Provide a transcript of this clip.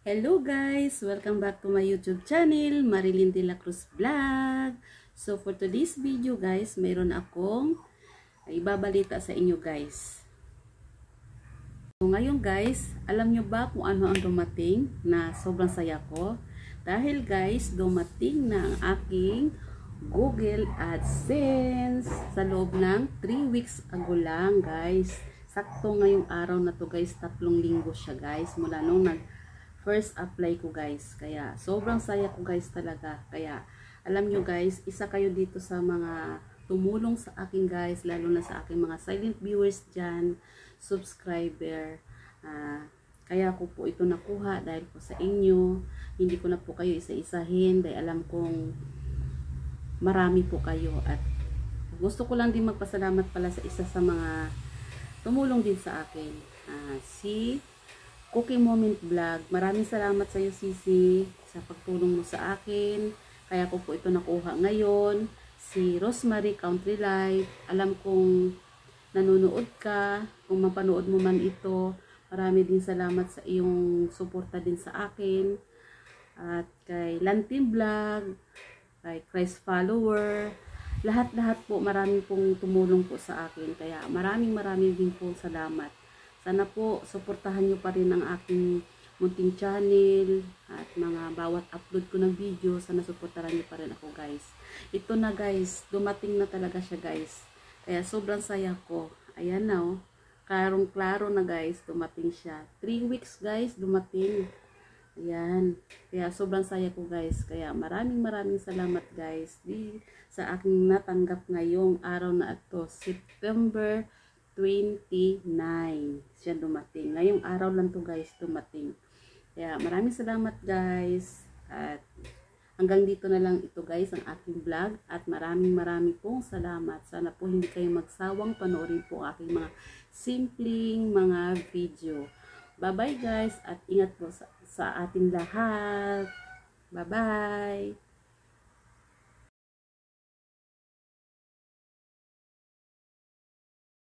Hello guys! Welcome back to my YouTube channel, Marilyn De La Cruz Vlog. So for today's video guys, mayroon akong ibabalita sa inyo guys. So ngayon guys, alam nyo ba kung ano ang dumating na sobrang saya ko? Dahil guys, dumating na ang aking Google AdSense sa loob ng 3 weeks ago lang guys. Sakto ngayong araw na to guys, 3 linggo siya guys, mula nung first apply ko guys. Kaya sobrang saya ko guys talaga. Kaya alam nyo guys, isa kayo dito sa mga tumulong sa akin guys, lalo na sa aking mga silent viewers dyan, subscriber. Kaya ko po ito nakuha dahil po sa inyo. Hindi ko na po kayo isa-isahin dahil alam kong marami po kayo. At gusto ko lang din magpasalamat pala sa isa sa mga tumulong din sa akin. Si Cookie Moment Vlog. Maraming salamat sa iyo Sisi sa pagtulong mo sa akin. Kaya ko po ito nakuha ngayon. Si Rosemary Country Life. Alam kong nanonood ka. Kung mapanood mo man ito, marami din salamat sa iyong suporta din sa akin. At kay Lantin Vlog, kay Christ Follower, lahat-lahat po maraming pong tumulong po sa akin. Kaya maraming din po salamat. Sana po, suportahan nyo pa rin ang aking munting channel at mga bawat upload ko ng video. Sana suportahan nyo pa rin ako guys. Ito na guys, dumating na talaga siya guys. Kaya sobrang saya ko. Ayan na oh. Klarong-klaro na guys, dumating siya. 3 weeks guys, dumating. Ayan. Kaya sobrang saya ko guys. Kaya maraming salamat guys sa aking natanggap ngayong araw na ito. September 29 siya dumating. Ngayong araw lang to guys dumating. Kaya maraming salamat guys. At hanggang dito na lang ito guys ang aking vlog. At maraming pong salamat. Sana po hindi kayo magsawang panoorin po aking mga simpleng mga video. Bye bye guys. At ingat po sa ating lahat. Bye bye.